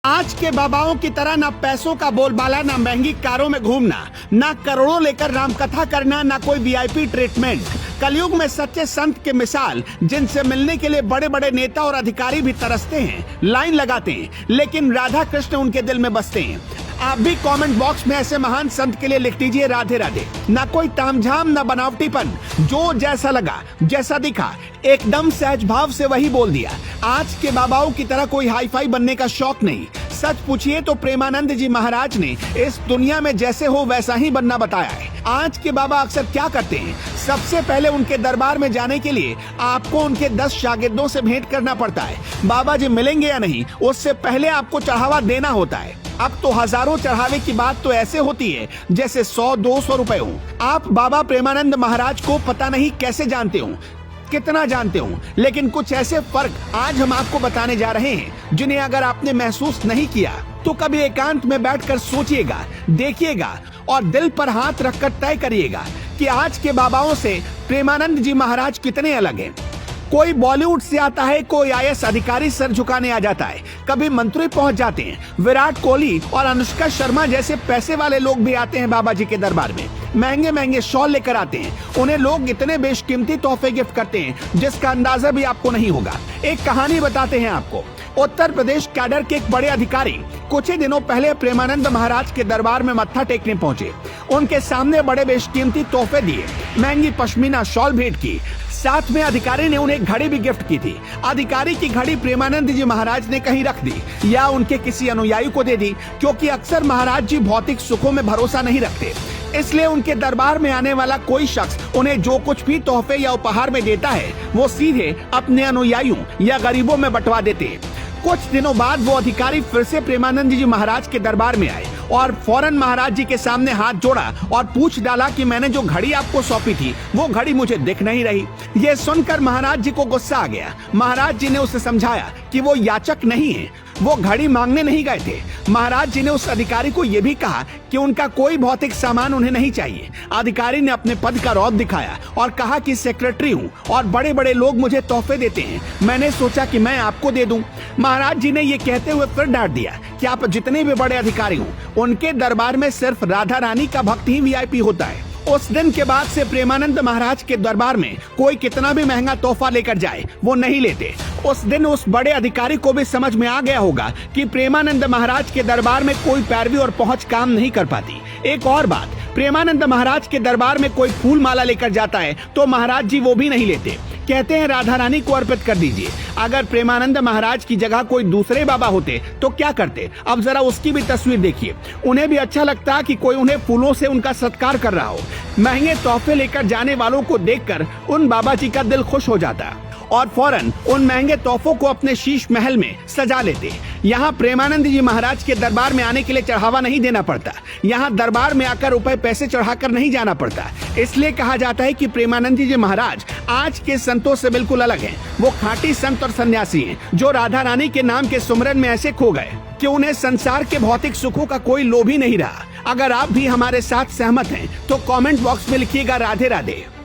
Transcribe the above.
आज के बाबाओं की तरह ना पैसों का बोलबाला, ना महंगी कारों में घूमना, ना करोड़ों लेकर रामकथा करना, ना कोई वीआईपी ट्रीटमेंट। कलयुग में सच्चे संत के मिसाल, जिनसे मिलने के लिए बड़े बड़े नेता और अधिकारी भी तरसते हैं, लाइन लगाते हैं, लेकिन राधा कृष्ण उनके दिल में बसते हैं। आप भी कमेंट बॉक्स में ऐसे महान संत के लिए लिख दीजिए राधे राधे। ना कोई तामझाम, ना बनावटीपन, जो जैसा लगा, जैसा दिखा, एकदम सहज भाव से वही बोल दिया। आज के बाबाओं की तरह कोई हाई फाई बनने का शौक नहीं। सच पूछिए तो प्रेमानंद जी महाराज ने इस दुनिया में जैसे हो वैसा ही बनना बताया है। आज के बाबा अक्सर क्या करते हैं, सबसे पहले उनके दरबार में जाने के लिए आपको उनके 10 शागिर्दों से भेंट करना पड़ता है। बाबा जी मिलेंगे या नहीं, उससे पहले आपको चढ़ावा देना होता है। अब तो हजारों चढ़ावे की बात तो ऐसे होती है जैसे 100-200 रुपए हो। आप बाबा प्रेमानंद महाराज को पता नहीं कैसे जानते हो, कितना जानते हो, लेकिन कुछ ऐसे फर्क आज हम आपको बताने जा रहे हैं जिन्हें अगर आपने महसूस नहीं किया तो कभी एकांत में बैठकर सोचिएगा, देखिएगा और दिल पर हाथ रखकर तय करिएगा कि आज के बाबाओं से प्रेमानंद जी महाराज कितने अलग हैं। कोई बॉलीवुड से आता है, कोई आईएएस अधिकारी सर झुकाने आ जाता है, कभी मंत्री पहुंच जाते हैं, विराट कोहली और अनुष्का शर्मा जैसे पैसे वाले लोग भी आते हैं बाबा जी के दरबार में। महंगे महंगे शॉल लेकर आते हैं, उन्हें लोग इतने बेशकीमती तोहफे गिफ्ट करते हैं जिसका अंदाजा भी आपको नहीं होगा। एक कहानी बताते हैं आपको। उत्तर प्रदेश कैडर के एक बड़े अधिकारी कुछ ही दिनों पहले प्रेमानंद महाराज के दरबार में मत्था टेकने पहुंचे। उनके सामने बड़े बेशकीमती तोहफे दिए, महंगी पश्मीना शॉल भेंट की, साथ में अधिकारी ने उन्हें घड़ी भी गिफ्ट की थी। अधिकारी की घड़ी प्रेमानंद जी महाराज ने कहीं रख दी या उनके किसी अनुयायी को दे दी, क्योंकि अक्सर महाराज जी भौतिक सुखों में भरोसा नहीं रखते। इसलिए उनके दरबार में आने वाला कोई शख्स उन्हें जो कुछ भी तोहफे या उपहार में देता है वो सीधे अपने अनुयायियों या गरीबों में बंटवा देते हैं। कुछ दिनों बाद वो अधिकारी फिर से प्रेमानंद जी महाराज के दरबार में आए और फौरन महाराज जी के सामने हाथ जोड़ा और पूछ डाला कि मैंने जो घड़ी आपको सौंपी थी वो घड़ी मुझे दिख नहीं रही। ये सुनकर महाराज जी को गुस्सा आ गया। महाराज जी ने उसे समझाया कि वो याचक नहीं है, वो घड़ी मांगने नहीं गए थे। महाराज जी ने उस अधिकारी को यह भी कहा कि उनका कोई भौतिक सामान उन्हें नहीं चाहिए। अधिकारी ने अपने पद का रौब दिखाया और कहा कि सेक्रेटरी हूँ और बड़े बड़े लोग मुझे तोहफे देते हैं, मैंने सोचा कि मैं आपको दे दूं। महाराज जी ने ये कहते हुए फिर डांट दिया कि आप जितने भी बड़े अधिकारी हो, उनके दरबार में सिर्फ राधा रानी का भक्त ही वीआईपी होता है। उस दिन के बाद से प्रेमानंद महाराज के दरबार में कोई कितना भी महंगा तोहफा लेकर जाए वो नहीं लेते। उस दिन उस बड़े अधिकारी को भी समझ में आ गया होगा कि प्रेमानंद महाराज के दरबार में कोई पैरवी और पहुंच काम नहीं कर पाती। एक और बात, प्रेमानंद महाराज के दरबार में कोई फूल माला लेकर जाता है तो महाराज जी वो भी नहीं लेते, कहते हैं राधा रानी को अर्पित कर दीजिए। अगर प्रेमानंद महाराज की जगह कोई दूसरे बाबा होते तो क्या करते, अब जरा उसकी भी तस्वीर देखिए। उन्हें भी अच्छा लगता कि कोई उन्हें फूलों से उनका सत्कार कर रहा हो। महंगे तोहफे लेकर जाने वालों को देखकर उन बाबा जी का दिल खुश हो जाता और फौरन उन महंगे तोहफों को अपने शीश महल में सजा लेते। यहाँ प्रेमानंद जी महाराज के दरबार में आने के लिए चढ़ावा नहीं देना पड़ता। यहाँ दरबार में आकर रुपए पैसे चढ़ाकर नहीं जाना पड़ता। इसलिए कहा जाता है कि प्रेमानंद जी महाराज आज के संतों से बिल्कुल अलग हैं। वो खाटी संत और सन्यासी हैं जो राधा रानी के नाम के सुमरन में ऐसे खो गए कि उन्हें संसार के भौतिक सुखों का कोई लोभ ही नहीं रहा। अगर आप भी हमारे साथ सहमत हैं तो कमेंट बॉक्स में लिखिएगा राधे राधे।